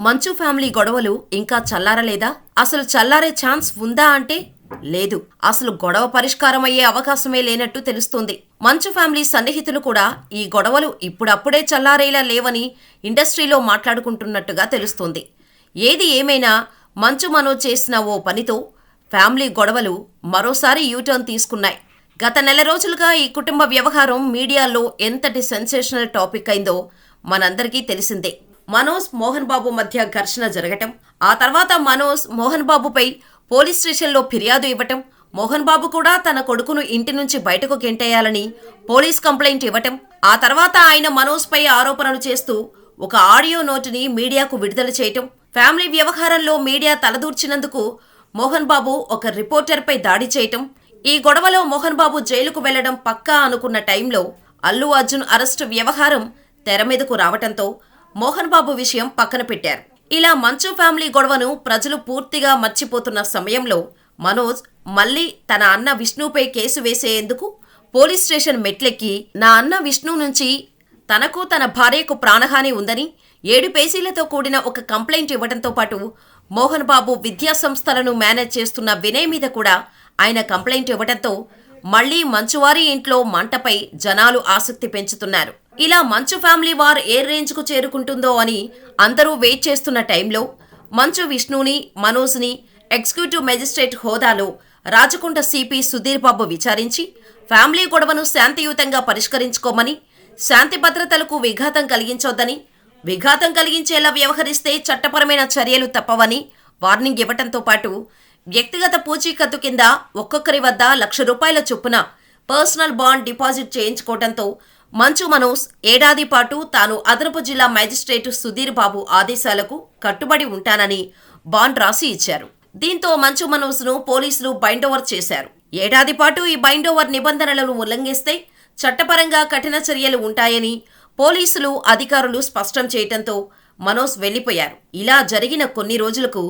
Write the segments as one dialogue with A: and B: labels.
A: మంచు ఫ్యామిలీ గొడవలు ఇంకా చల్లారలేదా? అసలు చల్లారే ఛాన్స్ ఉందా అంటే లేదు. అసలు గొడవ పరిష్కారం అయ్యే అవకాశమే లేనట్టు తెలుస్తోంది. మంచు ఫ్యామిలీ సన్నిహితులు కూడా ఈ గొడవలు ఇప్పుడప్పుడే చల్లారేలా లేవని ఇండస్ట్రీలో మాట్లాడుకుంటున్నట్టుగా తెలుస్తోంది. ఏది ఏమైనా మంచు మనోజ్ చేసిన ఓ పనితో ఫ్యామిలీ గొడవలు మరోసారి యూటర్న్ తీసుకున్నాయి. గత నెల రోజులుగా ఈ కుటుంబ వ్యవహారం మీడియాలో ఎంతటి సెన్సేషనల్ టాపిక్ అయిందో మనందరికీ తెలిసిందే. మనోజ్ మోహన్ బాబు మధ్య ఘర్షణ జరగటం, ఆ తర్వాత మనోజ్ మోహన్ బాబుపై పోలీస్ స్టేషన్లో ఫిర్యాదు ఇవ్వటం, మోహన్ బాబు కూడా తన కొడుకును ఇంటి నుంచి బయటకు గెంటేయాలని పోలీస్ కంప్లైంట్ ఇవ్వటం, ఆ తర్వాత ఆయన మనోజ్ పై ఆరోపణలు చేస్తూ ఒక ఆడియో నోటుని మీడియాకు విడుదల చేయటం, ఫ్యామిలీ వ్యవహారంలో మీడియా తలదూర్చినందుకు మోహన్ బాబు ఒక రిపోర్టర్పై దాడి చేయటం, ఈ గొడవలో మోహన్ బాబు జైలుకు వెళ్లడం పక్కా అనుకున్న టైంలో అల్లు అర్జున్ అరెస్టు వ్యవహారం తెర మీదకు రావటంతో మోహన్ బాబు విషయం పక్కన పెట్టారు. ఇలా మంచు ఫ్యామిలీ గొడవను ప్రజలు పూర్తిగా మర్చిపోతున్న సమయంలో మనోజ్ మళ్లీ తన అన్న విష్ణుపై కేసు వేసేందుకు పోలీస్ స్టేషన్ మెట్లెక్కి నా అన్న విష్ణు నుంచి తనకు తన భార్యకు ప్రాణహాని ఉందని 7 పేజీలతో కూడిన ఒక కంప్లైంట్ ఇవ్వడంతో పాటు మోహన్ బాబు విద్యా సంస్థలను మేనేజ్ చేస్తున్న వినయ్ మీద కూడా ఆయన కంప్లైంట్ ఇవ్వడంతో మళ్లీ మంచువారి ఇంట్లో మంటపై జనాలు ఆసక్తి పెంచుతున్నారు. ఇలా మంచు ఫ్యామిలీ వార్ ఏ రేంజ్కు చేరుకుంటుందో అని అందరూ వెయిట్ చేస్తున్న టైంలో మంచు విష్ణుని, మనోజ్ని ఎగ్జిక్యూటివ్ మెజిస్ట్రేట్ హోదాలో రాచకొండ సిపి సుధీర్ బాబు విచారించి ఫ్యామిలీ గొడవను శాంతియుతంగా పరిష్కరించుకోమని, శాంతి భద్రతలకు విఘాతం కలిగించొద్దని, విఘాతం కలిగించేలా వ్యవహరిస్తే చట్టపరమైన చర్యలు తప్పవని వార్నింగ్ ఇవ్వటంతో పాటు వ్యక్తిగత పూచీకత్తు కింద ఒక్కొక్కరి వద్ద ₹1,00,000 చొప్పున personal bond deposit చేయించుకోవడంతో Manchu Manoj ఏడాది పాటు తాను అదనపు జిల్లా మేజిస్ట్రేటు సుధీర్ బాబు ఆదేశాలకు కట్టుబడి ఉంటానని బాండ్ రాసి ఇచ్చారు. దీంతో మంచు మనోజ్ను పోలీసులు బైండోవర్ చేశారు. ఏడాది పాటు ఈ బైండోవర్ నిబంధనలను ఉల్లంఘిస్తే చట్టపరంగా కఠిన చర్యలు ఉంటాయని పోలీసులు అధికారులు స్పష్టం చేయడంతో మనోజ్ వెళ్లిపోయారు. ఇలా జరిగిన కొన్ని రోజులకు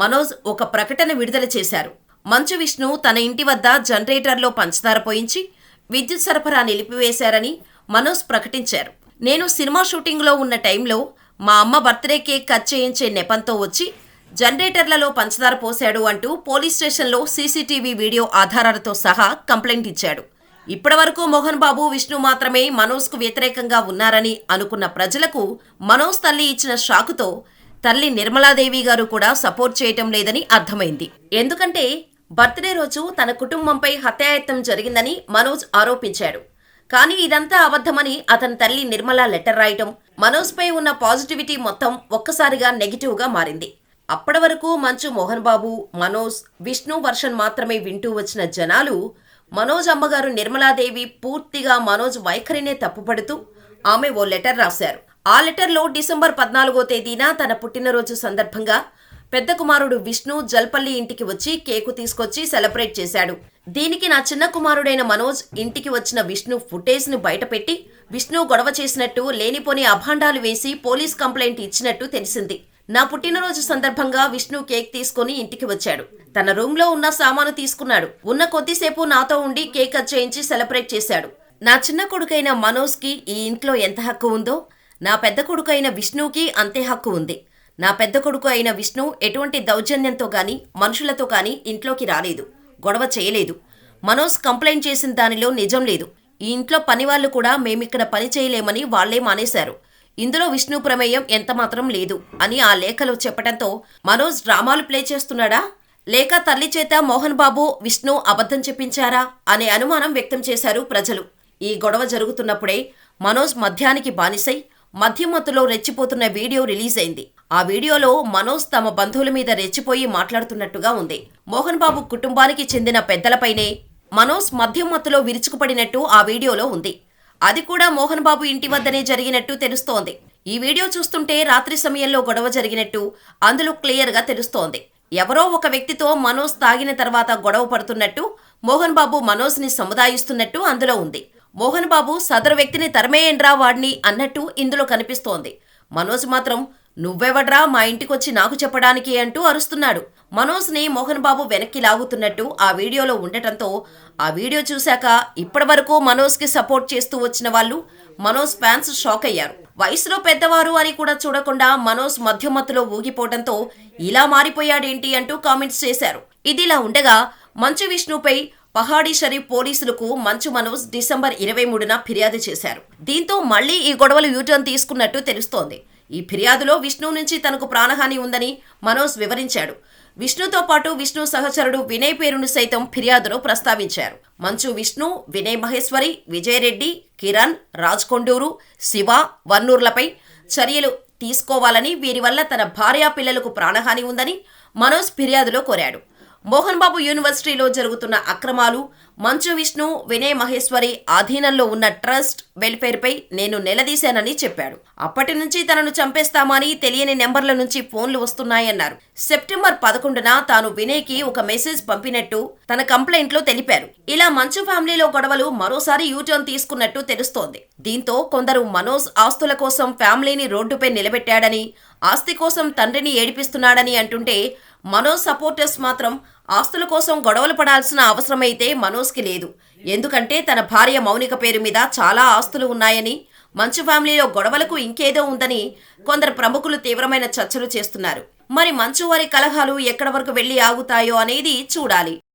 A: మనోజ్ ఒక ప్రకటన విడుదల చేశారు. మంచు విష్ణు తన ఇంటి వద్ద జనరేటర్లో పంచదార పోయించి విద్యుత్ సరఫరా నిలిపివేశారని మనోజ్ ప్రకటించారు. నేను సినిమా షూటింగ్లో ఉన్న టైంలో మా అమ్మ బర్త్డే కేక్ కట్ చేయించే నెపంతో వచ్చి జనరేటర్లలో పంచదార పోశాడు అంటూ పోలీస్ స్టేషన్లో సీసీటీవీ వీడియో ఆధారాలతో సహా కంప్లైంట్ ఇచ్చాడు. ఇప్పటివరకు మోహన్ బాబు, విష్ణు మాత్రమే మనోజ్కు వ్యతిరేకంగా ఉన్నారని అనుకున్న ప్రజలకు మనోజ్ తల్లి ఇచ్చిన షాకుతో తల్లి నిర్మలాదేవి గారు కూడా సపోర్ట్ చేయటం లేదని అర్థమైంది. ఎందుకంటే బర్త్డే రోజు తన కుటుంబంపై హత్యాయత్నం జరిగిందని మనోజ్ ఆరోపించాడు. కానీ ఇదంతా అబద్ధమని అతని తల్లి నిర్మల లెటర్ రాయటం మనోజ్పై ఉన్న పాజిటివిటీ మొత్తం ఒక్కసారిగా నెగిటివ్గా మారింది. అప్పటి వరకు మంచు మోహన్ బాబు, మనోజ్, విష్ణు వర్షన్ మాత్రమే వింటూ వచ్చిన జనాలు మనోజ్ అమ్మగారు నిర్మలాదేవి పూర్తిగా మనోజ్ వైఖరినే తప్పుపడుతూ ఆమె ఓ లెటర్ రాశారు. ఆ లెటర్లో డిసెంబర్ 14వ తేదీన తన పుట్టినరోజు సందర్భంగా పెద్ద కుమారుడు విష్ణు జల్పల్లి ఇంటికి వచ్చి కేకు తీసుకొచ్చి సెలబ్రేట్ చేశాడు. దీనికి నా చిన్న కుమారుడైన మనోజ్ ఇంటికి వచ్చిన విష్ణు ఫుటేజ్ను బయటపెట్టి విష్ణు గొడవ చేసినట్టు లేనిపోని అభాండాలు వేసి పోలీస్ కంప్లైంట్ ఇచ్చినట్టు తెలిసింది. నా పుట్టినరోజు సందర్భంగా విష్ణు కేక్ తీసుకుని ఇంటికి వచ్చాడు. తన రూమ్లో ఉన్న సామాను తీసుకున్నాడు. ఉన్న కొద్దిసేపు నాతో ఉండి కేక్ కట్ చేయించి సెలబ్రేట్ చేశాడు. నా చిన్న కొడుకైన మనోజ్కి ఈ ఇంట్లో ఎంత హక్కు ఉందో నా పెద్ద కొడుకైన విష్ణుకి అంతే హక్కు ఉంది. నా పెద్ద కొడుకు అయిన విష్ణు ఎటువంటి దౌర్జన్యంతో గాని మనుషులతో గాని ఇంట్లోకి రాలేదు, గొడవ చేయలేదు. మనోజ్ కంప్లైంట్ చేసిన దానిలో నిజం లేదు. ఈ ఇంట్లో పనివాళ్లు కూడా మేమిక్కడ పని చేయలేమని వాళ్లే మానేశారు. ఇందులో విష్ణు ప్రమేయం ఎంతమాత్రం లేదు అని ఆ లేఖలో చెప్పడంతో మనోజ్ డ్రామాలు ప్లే చేస్తున్నాడా, లేక తల్లి చేత మోహన్ బాబు, విష్ణు అబద్ధం చెప్పించారా అనే అనుమానం వ్యక్తం చేశారు ప్రజలు. ఈ గొడవ జరుగుతున్నప్పుడే మనోజ్ మద్యానికి బానిసై మద్యమత్తులో రెచ్చిపోతున్న వీడియో రిలీజ్ అయింది. ఆ వీడియోలో మనోజ్ తమ బంధువుల మీద రెచ్చిపోయి మాట్లాడుతున్నట్టుగా ఉంది. మోహన్ బాబు కుటుంబానికి చెందిన పెద్దలపైనే మనోజ్ మద్యమత్తులో విరుచుకుపడినట్టు ఆ వీడియోలో ఉంది. అది కూడా మోహన్ బాబు ఇంటి వద్దనే జరిగినట్టు తెలుస్తోంది. ఈ వీడియో చూస్తుంటే రాత్రి సమయంలో గొడవ జరిగినట్టు అందులో క్లియర్గా తెలుస్తోంది. ఎవరో ఒక వ్యక్తితో మనోజ్ తాగిన తర్వాత గొడవ పడుతున్నట్టు, మోహన్ బాబు మనోజ్ని సముదాయిస్తున్నట్టు అందులో ఉంది. మోహన్ బాబు సదరు వ్యక్తిని తరిమేయండ్రా వాడిని అన్నట్టు ఇందులో కనిపిస్తోంది. మనోజ్ మాత్రం నువ్వెవడ్రా మా ఇంటికొచ్చి నాకు చెప్పడానికి అంటూ అరుస్తున్నాడు. మనోజ్ని మోహన్ బాబు వెనక్కి లాగుతున్నట్టు ఆ వీడియోలో ఉండటంతో ఆ వీడియో చూశాక ఇప్పటివరకు మనోజ్కి సపోర్ట్ చేస్తూ వచ్చిన వాళ్ళు మనోజ్ ఫ్యాన్స్ షాక్ అయ్యారు. వయసులో పెద్దవారు అని కూడా చూడకుండా మనోజ్ మధ్యమత్తులో ఊగిపోవడంతో ఇలా మారిపోయాడేంటి అంటూ కామెంట్స్ చేశారు. ఇదిలా ఉండగా మంచు విష్ణుపై పహాడీ షరీఫ్ పోలీసులకు మంచు మనోజ్ డిసెంబర్ 23న ఫిర్యాదు చేశారు. దీంతో మళ్లీ ఈ గొడవలు యూటర్న్ తీసుకున్నట్టు తెలుస్తోంది. ఈ ఫిర్యాదులో విష్ణు నుంచి తనకు ప్రాణహాని ఉందని మనోజ్ వివరించాడు. విష్ణుతో పాటు విష్ణు సహచరుడు వినయ్ పేరును సైతం ఫిర్యాదులో ప్రస్తావించారు. మంచు విష్ణు, వినయ్ మహేశ్వరి, విజయ్ రెడ్డి, కిరణ్, రాజ్ కొండూరు, శివ, వన్నూర్లపై చర్యలు తీసుకోవాలని, వీరి వల్ల తన భార్యా పిల్లలకు ప్రాణహాని ఉందని మనోజ్ ఫిర్యాదులో కోరాడు. మోహన్ బాబు యూనివర్సిటీలో జరుగుతున్న అక్రమాలు, మంచు విష్ణు, వినయ్ మహేశ్వరి ఆధీనంలో ఉన్న ట్రస్ట్ వెల్ఫేర్పై నేను నిలదీశానని చెప్పాడు. అప్పటి నుంచి తనను చంపేస్తామని తెలియని నెంబర్ల నుంచి ఫోన్లు వస్తున్నాయన్నారు. సెప్టెంబర్ 11న తాను వినయ్కి ఒక మెసేజ్ పంపినట్టు తన కంప్లైంట్లో తెలిపారు. ఇలా మంచు ఫ్యామిలీలో గొడవలు మరోసారి యూటర్న్ తీసుకున్నట్టు తెలుస్తోంది. దీంతో కొందరు మనోజ్ ఆస్తుల కోసం ఫ్యామిలీని రోడ్డుపై నిలబెట్టాడని, ఆస్తి కోసం తండ్రిని ఏడిపిస్తున్నాడని అంటుంటే, మనోజ్ సపోర్టర్స్ మాత్రం ఆస్తుల కోసం గొడవలు పడాల్సిన అవసరమైతే మనోజ్కి లేదు, ఎందుకంటే తన భార్య మౌనిక పేరు మీద చాలా ఆస్తులు ఉన్నాయని, మంచు ఫ్యామిలీలో గొడవలకు ఇంకేదో ఉందని కొందరు ప్రముఖులు తీవ్రమైన చర్చలు చేస్తున్నారు. మరి మంచు వారి కలహాలు ఎక్కడి వరకు వెళ్లి ఆగుతాయో అనేది చూడాలి.